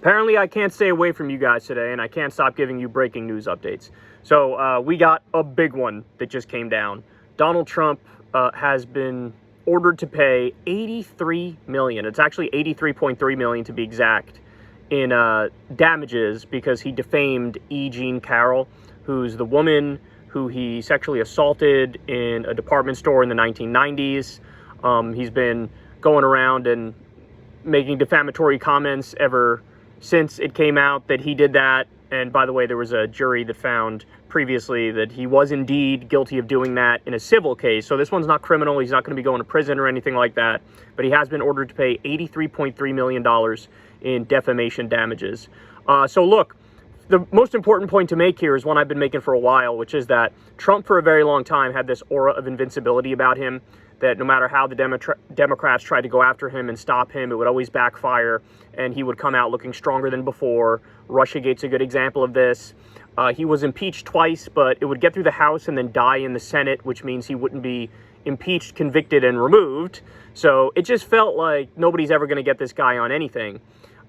Apparently, I can't stay away from you guys today, and I can't stop giving you breaking news updates. So we got a big one that just came down. Donald Trump has been ordered to pay $83 million. It's actually $83.3 million to be exact in damages because he defamed E. Jean Carroll, who's the woman who he sexually assaulted in a department store in the 1990s. He's been going around and making defamatory comments ever since it came out that he did that. And by the way, there was a jury that found previously that he was indeed guilty of doing that in a civil case. So this one's not criminal. He's not going to be going to prison or anything like that. But he has been ordered to pay $83.3 million in defamation damages. So look, the most important point to make here is one I've been making for a while, which is that Trump for a very long time had this aura of invincibility about him, that no matter how the Democrats tried to go after him and stop him, it would always backfire, and he would come out looking stronger than before. Russiagate's a good example of this. He was impeached twice, but it would get through the House and then die in the Senate, which means he wouldn't be impeached, convicted, and removed. So it just felt like nobody's ever going to get this guy on anything.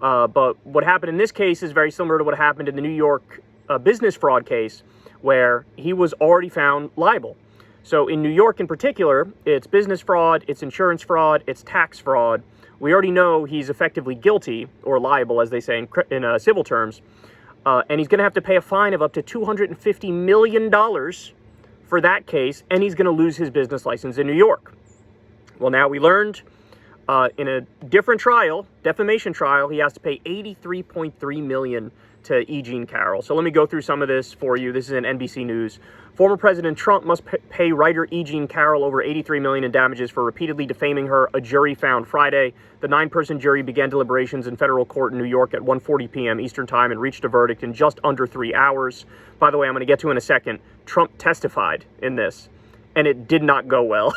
But what happened in this case is very similar to what happened in the New York business fraud case, where he was already found liable. So in New York in particular, it's business fraud, it's insurance fraud, it's tax fraud. We already know he's effectively guilty, or liable as they say in civil terms, and he's going to have to pay a fine of up to $250 million for that case, and he's going to lose his business license in New York. Well, now we learned in a different trial, defamation trial, he has to pay $83.3 million to E. Jean Carroll. So let me go through some of this for you. This is in NBC News. Former President Trump must pay writer E. Jean Carroll over $83 million in damages for repeatedly defaming her, a jury found Friday. The 9-person jury began deliberations in federal court in New York at 1:40 p.m. Eastern Time and reached a verdict in just under 3 hours. By the way, I'm going to get to in a second, Trump testified in this, and it did not go well.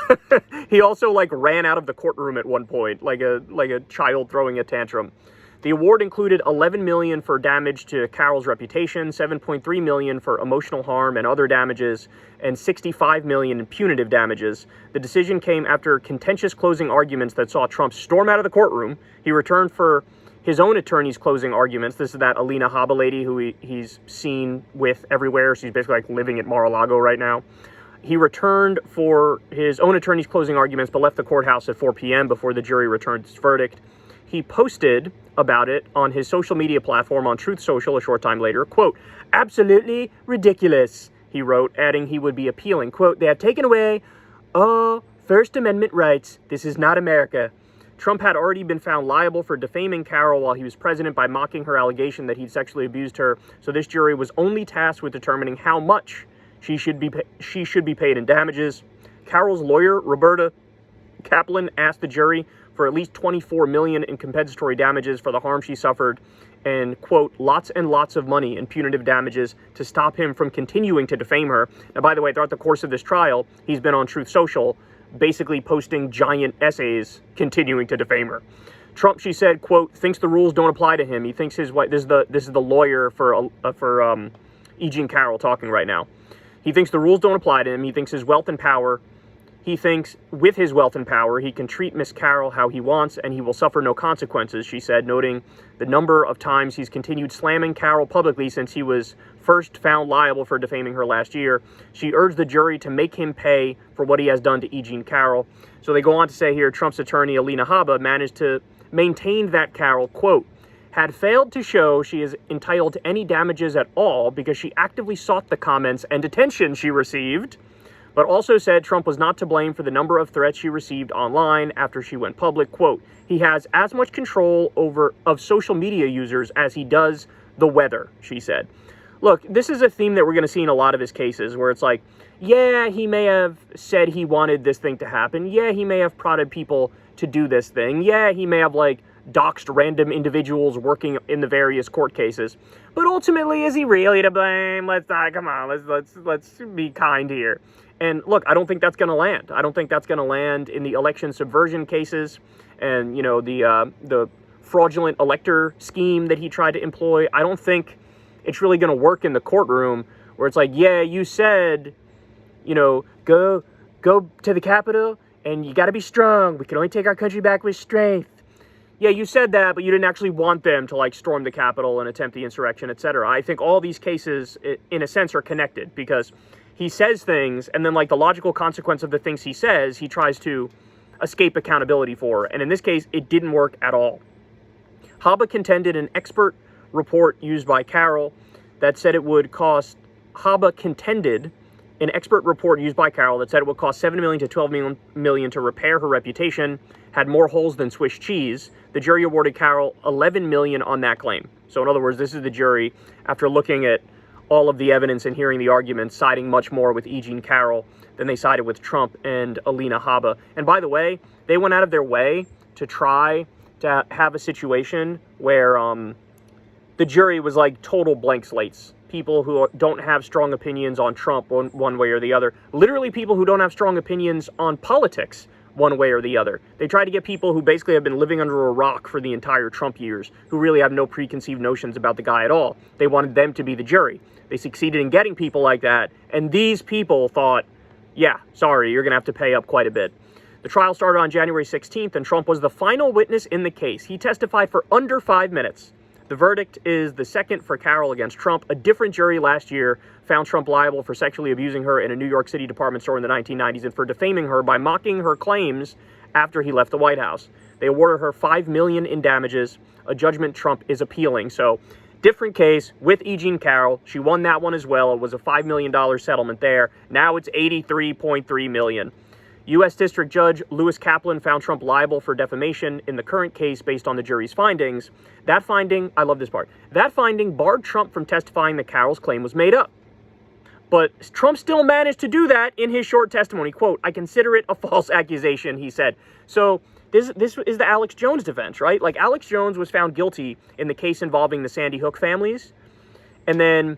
He also ran out of the courtroom at one point, like a child throwing a tantrum. The award included $11 million for damage to Carroll's reputation, $7.3 million for emotional harm and other damages, and $65 million in punitive damages. The decision came after contentious closing arguments that saw Trump storm out of the courtroom. He returned for his own attorney's closing arguments. This is that Alina Habba lady who he's seen with everywhere. She's basically living at Mar-a-Lago right now. He returned for his own attorney's closing arguments, but left the courthouse at 4 p.m. before the jury returned its verdict. He posted about it on his social media platform on Truth Social a short time later. Quote, "Absolutely ridiculous," he wrote, adding he would be appealing. Quote, "They have taken away all First Amendment rights. This is not America." Trump had already been found liable for defaming Carroll while he was president by mocking her allegation that he'd sexually abused her. So this jury was only tasked with determining how much she should be paid in damages. Carroll's lawyer, Roberta Kaplan, asked the jury for at least $24 million in compensatory damages for the harm she suffered and, quote, lots and lots of money in punitive damages to stop him from continuing to defame her. Now, by the way, throughout the course of this trial, he's been on Truth Social basically posting giant essays continuing to defame her. Trump, she said, quote, thinks the rules don't apply to him. He thinks his wife, this is the lawyer for E. Jean Carroll talking right now. He thinks the rules don't apply to him. He thinks his wealth and power He thinks with his wealth and power, he can treat Miss Carroll how he wants and he will suffer no consequences, she said, noting the number of times he's continued slamming Carroll publicly since he was first found liable for defaming her last year. She urged the jury to make him pay for what he has done to E. Jean Carroll. So they go on to say here, Trump's attorney, Alina Habba, managed to maintain that Carroll, quote, had failed to show she is entitled to any damages at all because she actively sought the comments and attention she received, but also said Trump was not to blame for the number of threats she received online after she went public. Quote, he has as much control of social media users as he does the weather, she said. Look, this is a theme that we're going to see in a lot of his cases where it's like, yeah, he may have said he wanted this thing to happen. Yeah, he may have prodded people to do this thing. Yeah, he may have doxed random individuals working in the various court cases. But ultimately, is he really to blame? Come on, let's be kind here. And look, I don't think that's going to land. I don't think that's going to land in the election subversion cases and, the fraudulent elector scheme that he tried to employ. I don't think it's really going to work in the courtroom where it's like, yeah, you said, go to the Capitol and you got to be strong. We can only take our country back with strength. yeah, you said that, but you didn't actually want them to, like, storm the Capitol and attempt the insurrection, etc. I think all these cases, in a sense, are connected, because he says things, and then, like, the logical consequence of the things he says, he tries to escape accountability for. And in this case, it didn't work at all. Haba contended an expert report used by Carroll that said it would cost... Haba contended an expert report used by Carroll that said it would cost $7 million to $12 million to repair her reputation, had more holes than Swiss cheese. The jury awarded Carroll $11 million on that claim. So in other words, this is the jury, after looking at all of the evidence and hearing the arguments, siding much more with E. Jean Carroll than they sided with Trump and Alina Haba. And by the way, they went out of their way to try to have a situation where the jury was like total blank slates. People who don't have strong opinions on Trump one way or the other. Literally people who don't have strong opinions on politics one way or the other. They try to get people who basically have been living under a rock for the entire Trump years, who really have no preconceived notions about the guy at all. They wanted them to be the jury. They succeeded in getting people like that, and these people thought, yeah, sorry, you're going to have to pay up quite a bit. The trial started on January 16th, and Trump was the final witness in the case. He testified for under 5 minutes. The verdict is the second for Carroll against Trump. A different jury last year found Trump liable for sexually abusing her in a New York City department store in the 1990s and for defaming her by mocking her claims after he left the White House. They awarded her $5 million in damages, a judgment Trump is appealing. So, different case with E. Jean Carroll. She won that one as well. It was a $5 million settlement there. Now it's $83.3 million. U.S. District Judge Lewis Kaplan found Trump liable for defamation in the current case based on the jury's findings. That finding, I love this part, that finding barred Trump from testifying that Carroll's claim was made up. But Trump still managed to do that in his short testimony. Quote, "I consider it a false accusation," he said. So this is the Alex Jones defense, right? Like, Alex Jones was found guilty in the case involving the Sandy Hook families, and then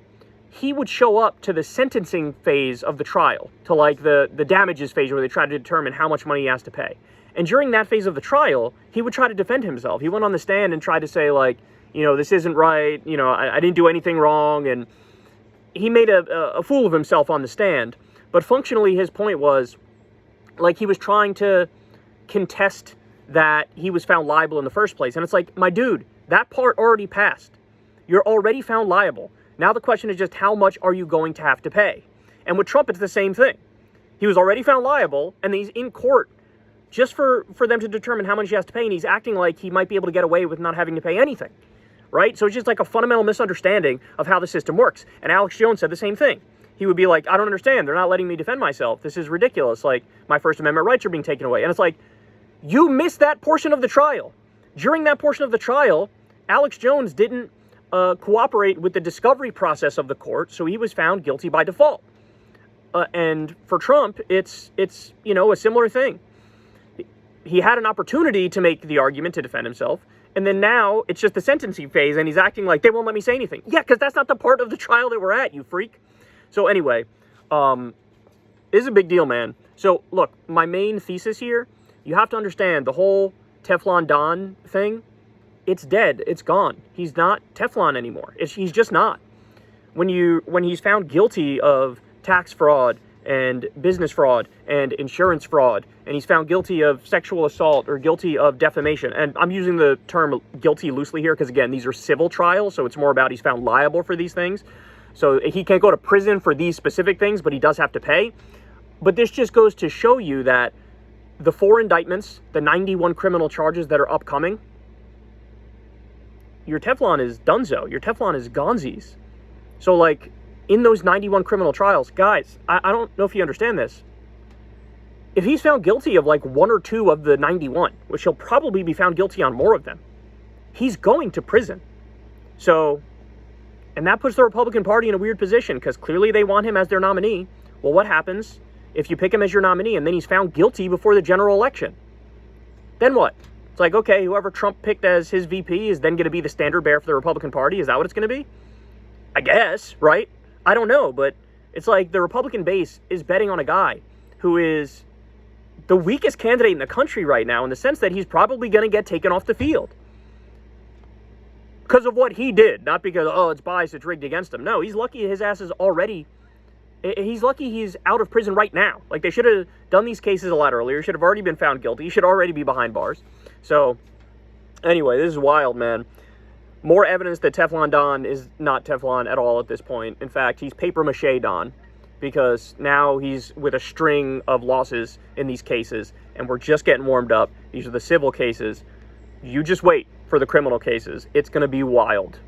he would show up to the sentencing phase of the trial, to like the damages phase where they try to determine how much money he has to pay. And during that phase of the trial, he would try to defend himself. He went on the stand and tried to say, like, you know, this isn't right, you know, I didn't do anything wrong, and he made a fool of himself on the stand. But functionally, his point was, like, he was trying to contest that he was found liable in the first place. And it's like, my dude, that part already passed. You're already found liable. Now the question is just, how much are you going to have to pay? And with Trump, it's the same thing. He was already found liable, and he's in court just for them to determine how much he has to pay, and he's acting like he might be able to get away with not having to pay anything, right? So it's just like a fundamental misunderstanding of how the system works. And Alex Jones said the same thing. He would be like, I don't understand. They're not letting me defend myself. This is ridiculous. Like, my First Amendment rights are being taken away. And it's like, you missed that portion of the trial. During that portion of the trial, Alex Jones didn't cooperate with the discovery process of the court, so he was found guilty by default. And for Trump, it's you know, a similar thing. He had an opportunity to make the argument to defend himself, and then now it's just the sentencing phase, and he's acting like they won't let me say anything. Yeah, because that's not the part of the trial that we're at, you freak. So anyway, this is a big deal, man. So look, my main thesis here, you have to understand the whole Teflon Don thing. It's dead. It's gone. He's not Teflon anymore. He's just not. When he's found guilty of tax fraud and business fraud and insurance fraud, and he's found guilty of sexual assault or guilty of defamation, and I'm using the term guilty loosely here because, again, these are civil trials, so it's more about he's found liable for these things. So he can't go to prison for these specific things, but he does have to pay. But this just goes to show you that the 4 indictments, the 91 criminal charges that are upcoming, your Teflon is donezo. Your Teflon is gonzies. So, like, in those 91 criminal trials, guys, I don't know if you understand this. If he's found guilty of, like, 1 or 2 of the 91, which he'll probably be found guilty on more of them, he's going to prison. So, and that puts the Republican Party in a weird position, because clearly they want him as their nominee. Well, what happens if you pick him as your nominee and then he's found guilty before the general election? Then what? It's like, okay, whoever Trump picked as his VP is then going to be the standard bearer for the Republican Party. Is that what it's going to be? I guess, right? I don't know, but it's like the Republican base is betting on a guy who is the weakest candidate in the country right now, in the sense that he's probably going to get taken off the field because of what he did, not because, oh, it's biased, it's rigged against him. No, he's lucky his ass is already, he's lucky he's out of prison right now. Like, they should have done these cases a lot earlier. He should have already been found guilty. He should already be behind bars. So, Anyway, this is wild, man. More evidence that Teflon Don is not Teflon at all at this point. In fact, he's paper mache Don, because now he's with a string of losses in these cases, and we're just getting warmed up. These are the civil cases. You just wait for the criminal cases. It's going to be wild.